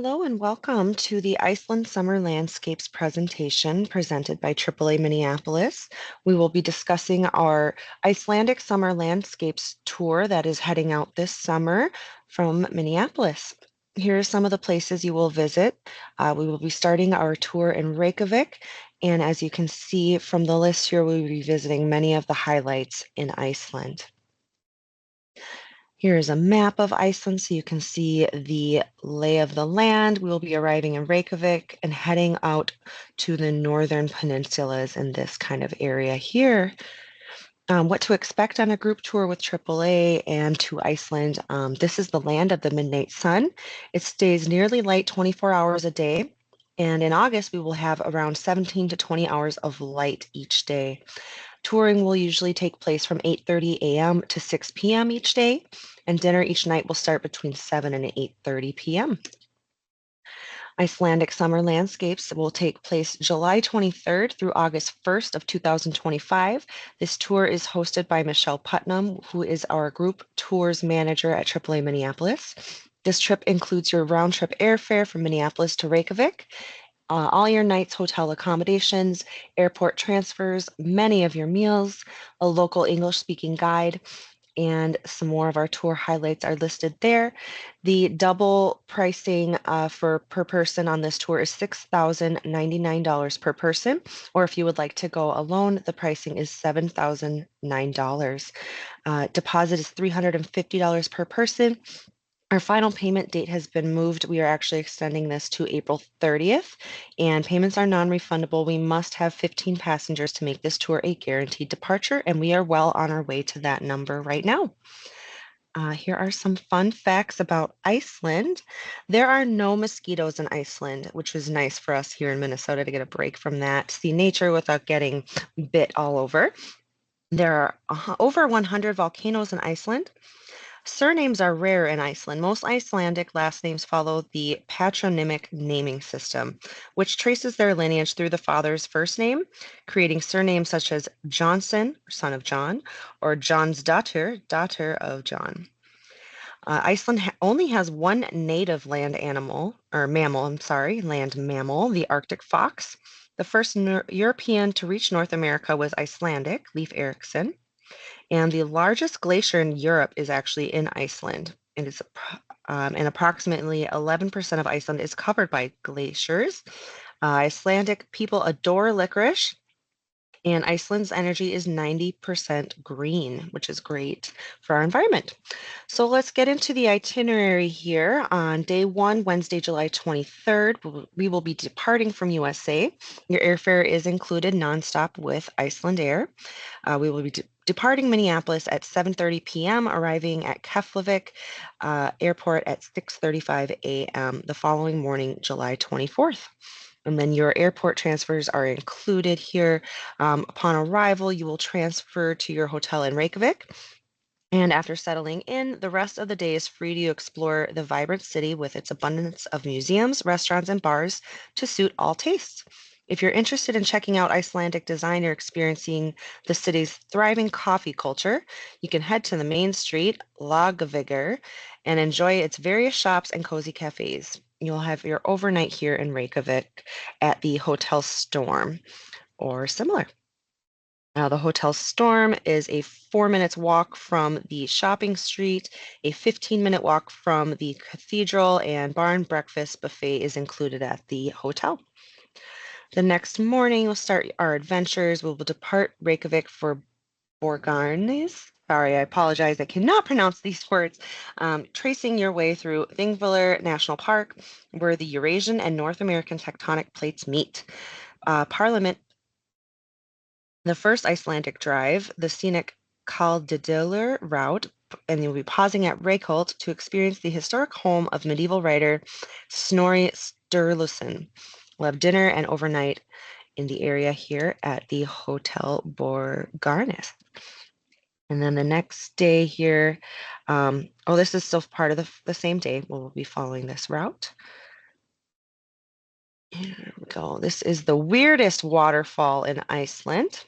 Hello and welcome to the Iceland Summer Landscapes presentation presented by AAA Minneapolis. We will be discussing our Icelandic Summer Landscapes tour that is heading out this summer from Minneapolis. Here are some of the places you will visit. We will be starting our tour in Reykjavík, and as you can see from the list here, we will be visiting many of the highlights in Iceland. Here is a map of Iceland so you can see the lay of the land. We will be arriving in Reykjavik and heading out to the northern peninsulas in this kind of area here. What to expect on a group tour with AAA and to Iceland. This is the land of the midnight sun. It stays nearly light 24 hours a day. And in August, we will have around 17 to 20 hours of light each day. Touring will usually take place from 8:30 a.m. to 6 p.m. each day, and dinner each night will start between 7 and 8:30 p.m. Icelandic Summer Landscapes will take place July 23rd through August 1st of 2025. This tour is hosted by Michelle Putnam, who is our group tours manager at AAA Minneapolis. This trip includes your round-trip airfare from Minneapolis to Reykjavik, all your night's hotel accommodations, airport transfers, many of your meals, a local English-speaking guide, and some more of our tour highlights are listed there. The double pricing for per person on this tour is $6,099 per person, or if you would like to go alone, the pricing is $7,009. Deposit is $350 per person. Our final payment date has been moved. We are actually extending this to April 30th, and payments are non-refundable. We must have 15 passengers to make this tour a guaranteed departure, and we are well on our way to that number right now. Here are some fun facts about Iceland. There are no mosquitoes in Iceland, which was nice for us here in Minnesota to get a break from that, see nature without getting bit all over. There are over 100 volcanoes in Iceland. Surnames are rare in Iceland. Most Icelandic last names follow the patronymic naming system, which traces their lineage through the father's first name, creating surnames such as Johnson, son of John, or Johnsdóttir, daughter of John. Iceland only has one native land animal, or mammal, land mammal, the Arctic fox. The first European to reach North America was Icelandic, Leif Erikson. And the largest glacier in Europe is actually in Iceland. And approximately 11% of Iceland is covered by glaciers. Icelandic people adore licorice, and Iceland's energy is 90% green, which is great for our environment. So let's get into the itinerary here. On day one, Wednesday, July 23rd, we will be departing from USA. Your airfare is included nonstop with Iceland Air. We will be departing Minneapolis at 7:30 p.m., arriving at Keflavik Airport at 6:35 a.m. the following morning, July 24th. And then your airport transfers are included here. Upon arrival, you will transfer to your hotel in Reykjavik. And after settling in, the rest of the day is free to explore the vibrant city with its abundance of museums, restaurants, and bars to suit all tastes. If you're interested in checking out Icelandic design or experiencing the city's thriving coffee culture, you can head to the main street, Lagavegur, and enjoy its various shops and cozy cafes. You'll have your overnight here in Reykjavik at the Hotel Storm or similar. Now, the Hotel Storm is a 4 minutes walk from the shopping street, a 15-minute walk from the cathedral, and bar and breakfast buffet is included at the hotel. The next morning, we'll start our adventures. We will depart Reykjavik for Borgarnes. Sorry, I apologize. I cannot pronounce these words. Tracing your way through Þingvellir National Park, where the Eurasian and North American tectonic plates meet. Parliament, the first Icelandic drive, the scenic Kaldidalur route, and you'll be pausing at Reykholt to experience the historic home of medieval writer Snorri Sturluson. We'll have dinner and overnight in the area here at the Hotel Borgarnes. And then the next day here, this is still part of the same day. We'll be following this route. Here we go. This is the weirdest waterfall in Iceland.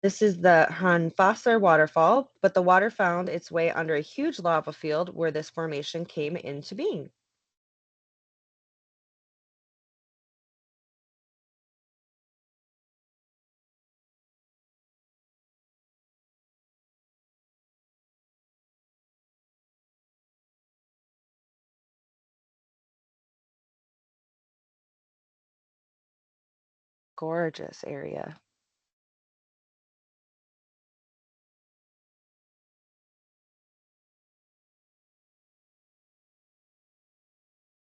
This is the Hanfasser waterfall, but the water found its way under a huge lava field where this formation came into being. Gorgeous area.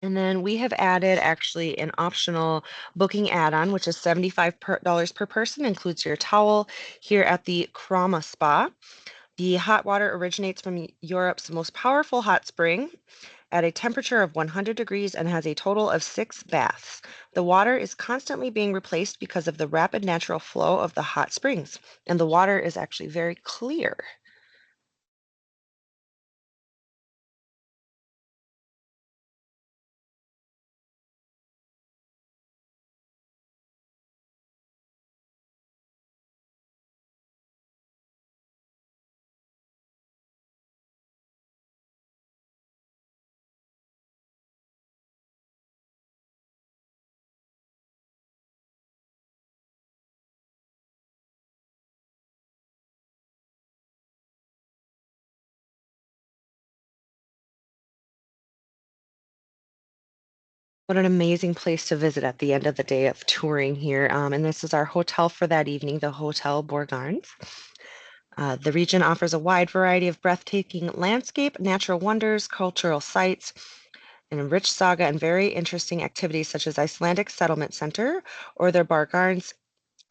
And then we have added actually an optional booking add-on, which is $75 per person, includes your towel here at the Krama Spa. The hot water originates from Europe's most powerful hot spring at a temperature of 100 degrees and has a total of 6 baths. The water is constantly being replaced because of the rapid natural flow of the hot springs, and the water is actually very clear. What an amazing place to visit at the end of the day of touring here. And this is our hotel for that evening, the Hotel Borgarnes. The region offers a wide variety of breathtaking landscape, natural wonders, cultural sites, and a rich saga and very interesting activities such as Icelandic Settlement Center or their Borgarnes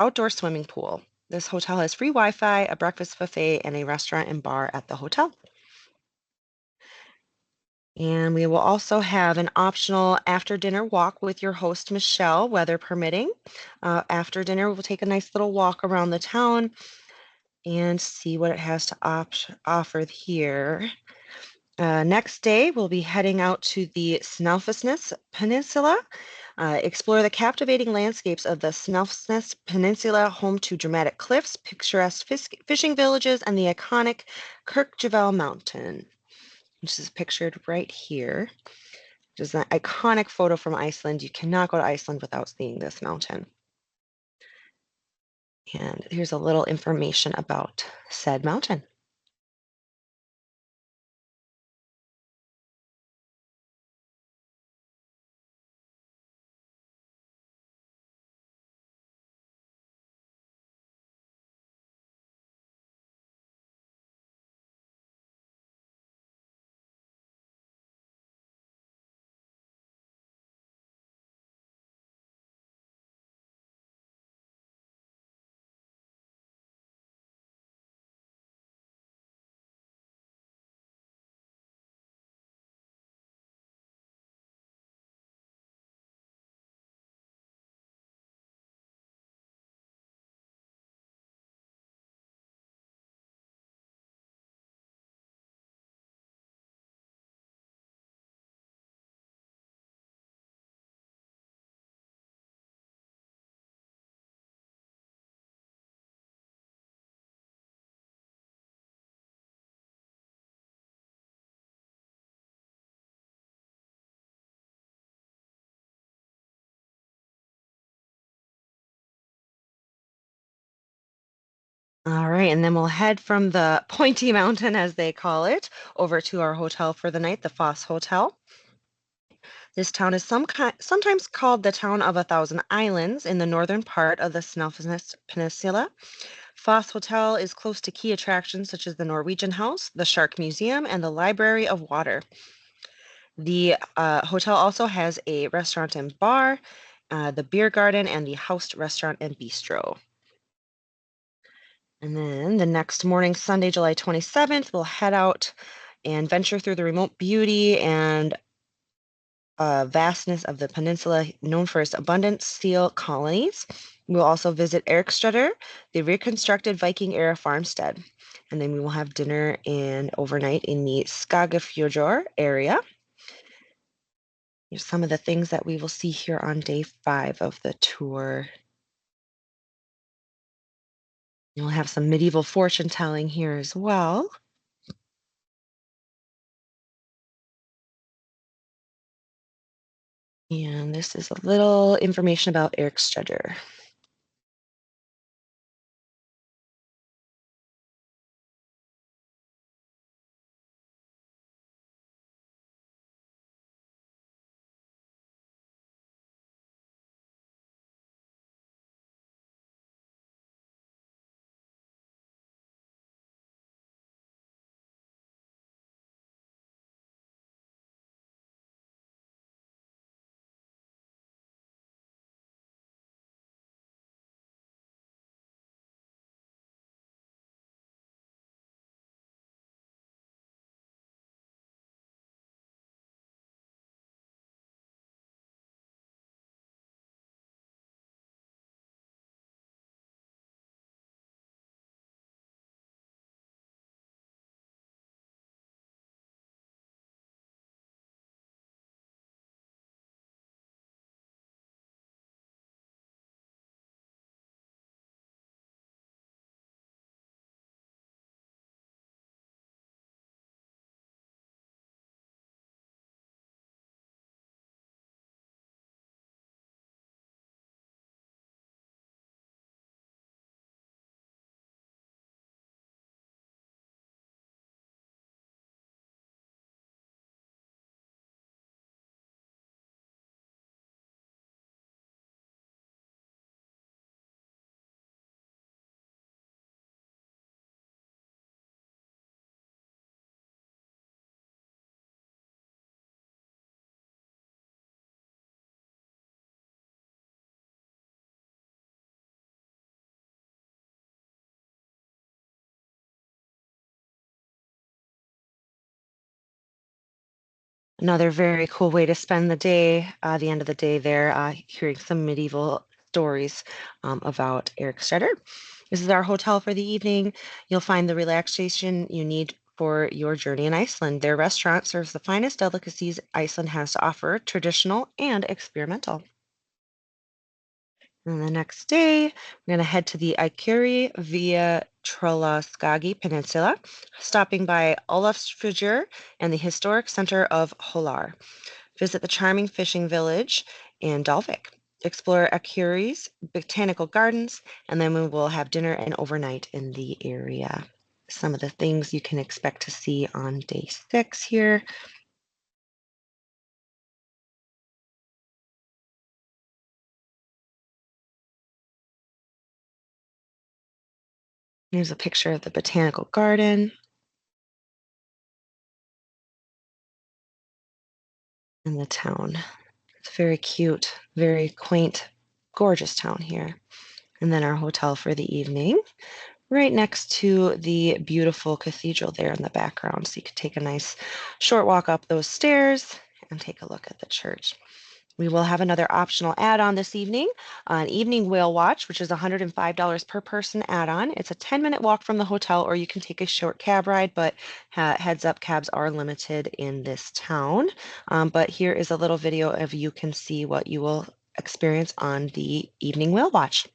outdoor swimming pool. This hotel has free Wi-Fi, a breakfast buffet, and a restaurant and bar at the hotel. And we will also have an optional after dinner walk with your host, Michelle, weather permitting. After dinner, we'll take a nice little walk around the town and see what it has to offer here. Next day, we'll be heading out to the Snæfellsnes Peninsula, explore the captivating landscapes of the Snæfellsnes Peninsula, home to dramatic cliffs, picturesque fishing villages, and the iconic Kirkjavel Mountain, which is pictured right here. Which is an iconic photo from Iceland. You cannot go to Iceland without seeing this mountain. And here's a little information about said mountain. All right, and then we'll head from the pointy mountain, as they call it, over to our hotel for the night, the Foss Hotel. This town is sometimes called the town of a thousand islands in the northern part of the Snæfellsnes Peninsula. Foss Hotel is close to key attractions such as the Norwegian House, the Shark Museum, and the Library of Water. The hotel also has a restaurant and bar, the beer garden, and the house restaurant and bistro. And then the next morning, Sunday, July 27th, we'll head out and venture through the remote beauty and vastness of the peninsula, known for its abundant seal colonies. We'll also visit Erikstræder, the reconstructed Viking era farmstead. And then we will have dinner and overnight in the Skagafjörður area. Here's some of the things that we will see here on day 5 of the tour. You'll have some medieval fortune telling here as well. And this is a little information about Eric Strudger. Another very cool way to spend the day, the end of the day there, hearing some medieval stories about Eric Strutter. This is our hotel for the evening. You'll find the relaxation you need for your journey in Iceland. Their restaurant serves the finest delicacies Iceland has to offer, traditional and experimental. And the next day, we're going to head to the Ikeri via Tröllaskagi Peninsula, stopping by Ólafsfjörður and the historic center of Hólar. Visit the charming fishing village in Dalvik. Explore Akeri's botanical gardens, and then we will have dinner and overnight in the area. Some of the things you can expect to see on day 6 here. Here's a picture of the botanical garden and the town. It's very cute, very quaint, gorgeous town here. And then our hotel for the evening, right next to the beautiful cathedral there in the background. So you could take a nice short walk up those stairs and take a look at the church. We will have another optional add-on this evening, an evening whale watch, which is $105 per person add-on. It's a 10-minute walk from the hotel, or you can take a short cab ride, but heads up, cabs are limited in this town. But here is a little video of you can see what you will experience on the evening whale watch.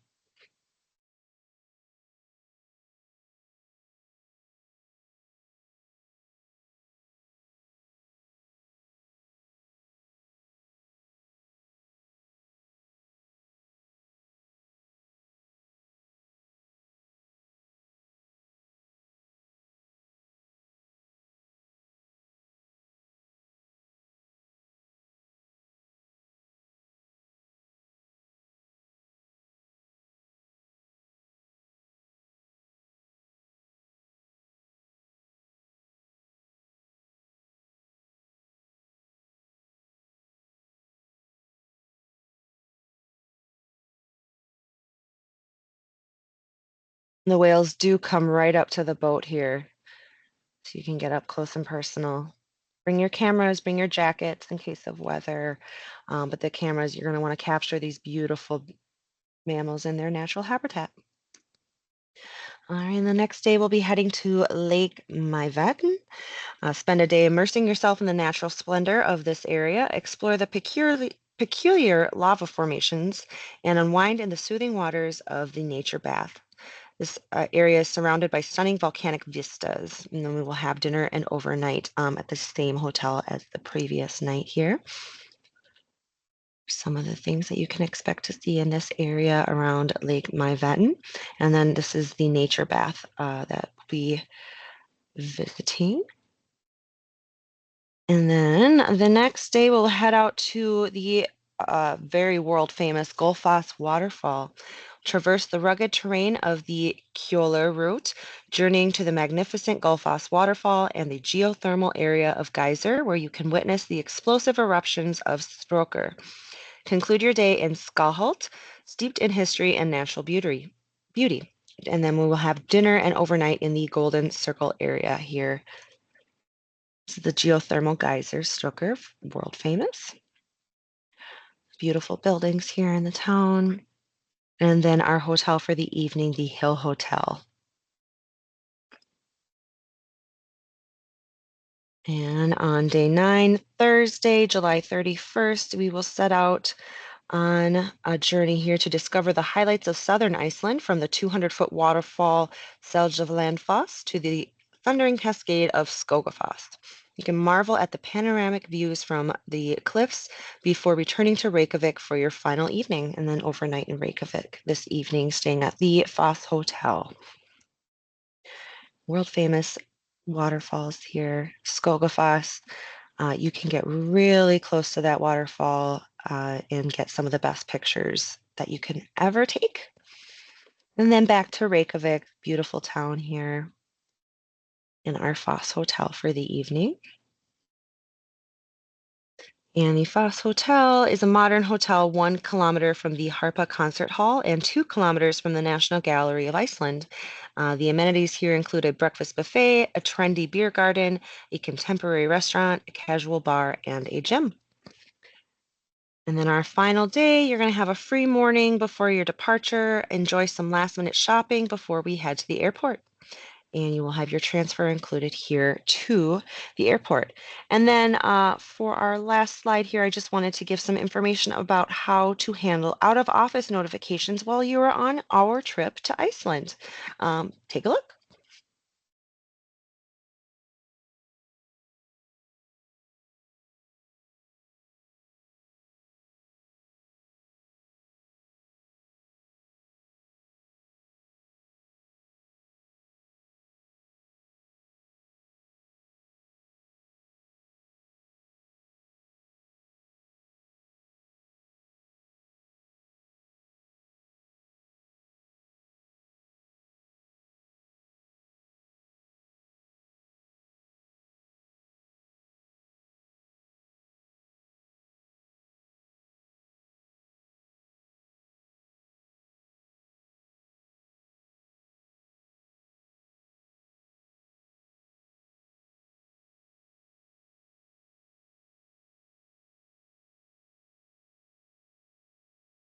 The whales do come right up to the boat here, so you can get up close and personal. Bring your cameras, bring your jackets in case of weather, but the cameras, you're going to want to capture these beautiful mammals in their natural habitat. All right, and the next day we'll be heading to Lake Mývatn. Spend a day immersing yourself in the natural splendor of this area, explore the peculiar lava formations, and unwind in the soothing waters of the nature bath. This area is surrounded by stunning volcanic vistas. And then we will have dinner and overnight at the same hotel as the previous night here. Some of the things that you can expect to see in this area around Lake Mývatn. And then this is the nature bath that we'll be visiting. And then the next day we'll head out to the very world famous Gullfoss waterfall. Traverse the rugged terrain of the Kjólar route, journeying to the magnificent Gullfoss waterfall and the geothermal area of Geyser, where you can witness the explosive eruptions of Strókur. Conclude your day in Skálholt, steeped in history and natural beauty. And then we will have dinner and overnight in the Golden Circle area here. This is the geothermal geyser, Strókur, world famous. Beautiful buildings here in the town. And then our hotel for the evening, the Hill Hotel. And on day 9, Thursday, July 31st, we will set out on a journey here to discover the highlights of southern Iceland, from the 200-foot waterfall Seljalandsfoss to the thundering cascade of Skogafoss. You can marvel at the panoramic views from the cliffs before returning to Reykjavík for your final evening, and then overnight in Reykjavík this evening, staying at the Foss Hotel. World famous waterfalls here, Skogafoss. You can get really close to that waterfall and get some of the best pictures that you can ever take. And then back to Reykjavík, beautiful town here, in our Foss Hotel for the evening. And the Foss Hotel is a modern hotel 1 kilometer from the Harpa Concert Hall and 2 kilometers from the National Gallery of Iceland. The amenities here include a breakfast buffet, a trendy beer garden, a contemporary restaurant, a casual bar, and a gym. And then our final day, you're going to have a free morning before your departure. Enjoy some last-minute shopping before we head to the airport. And you will have your transfer included here to the airport. And then for our last slide here, I just wanted to give some information about how to handle out-of-office notifications while you are on our trip to Iceland. Take a look.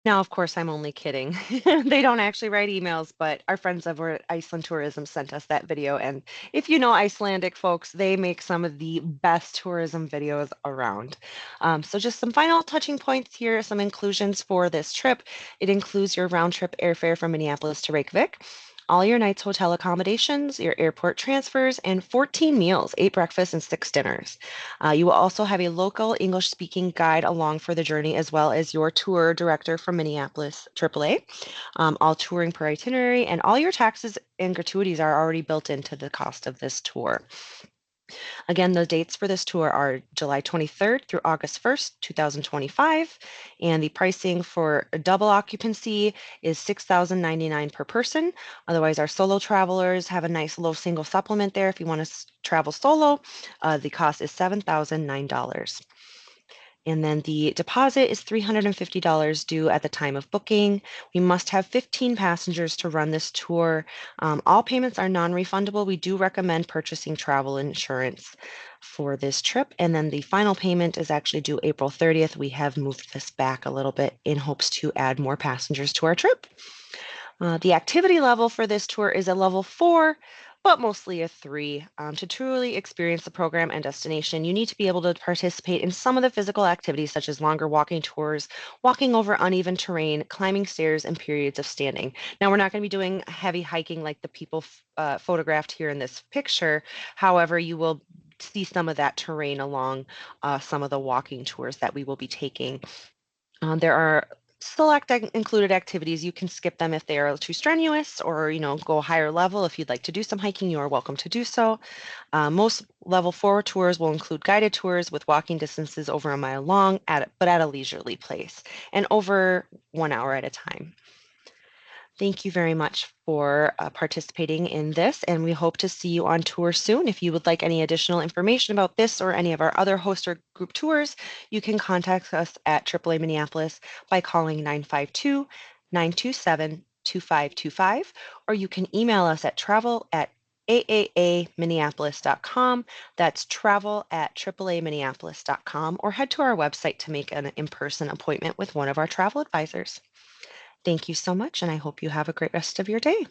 Now, of course, I'm only kidding. They don't actually write emails, but our friends over at Iceland Tourism sent us that video. And if you know Icelandic folks, they make some of the best tourism videos around. So just some final touching points here, some inclusions for this trip. It includes your round trip airfare from Minneapolis to Reykjavik, all your night's hotel accommodations, your airport transfers, and 14 meals, 8 breakfasts and 6 dinners. You will also have a local English-speaking guide along for the journey, as well as your tour director from Minneapolis AAA. All touring per itinerary, and all your taxes and gratuities are already built into the cost of this tour. Again, the dates for this tour are July 23rd through August 1st, 2025, and the pricing for a double occupancy is $6,099 per person. Otherwise, our solo travelers have a nice low single supplement there. If you want to travel solo, the cost is $7,009. And then the deposit is $350 due at the time of booking. We must have 15 passengers to run this tour. All payments are non-refundable. We do recommend purchasing travel insurance for this trip. And then the final payment is actually due April 30th. We have moved this back a little bit in hopes to add more passengers to our trip. The activity level for this tour is a level 4. but mostly a 3. To truly experience the program and destination, you need to be able to participate in some of the physical activities such as longer walking tours, walking over uneven terrain, climbing stairs, and periods of standing. Now, we're not going to be doing heavy hiking like the people photographed here in this picture. However, you will see some of that terrain along some of the walking tours that we will be taking. There are select included activities. You can skip them if they are too strenuous or, go higher level. If you'd like to do some hiking, you are welcome to do so. Most level 4 tours will include guided tours with walking distances over a mile long, but at a leisurely pace and over 1 hour at a time. Thank you very much for participating in this, and we hope to see you on tour soon. If you would like any additional information about this or any of our other host or group tours, you can contact us at AAA Minneapolis by calling 952-927-2525, or you can email us at travel@aaaminneapolis.com. That's travel@AAAminneapolis.com, or head to our website to make an in-person appointment with one of our travel advisors. Thank you so much, and I hope you have a great rest of your day.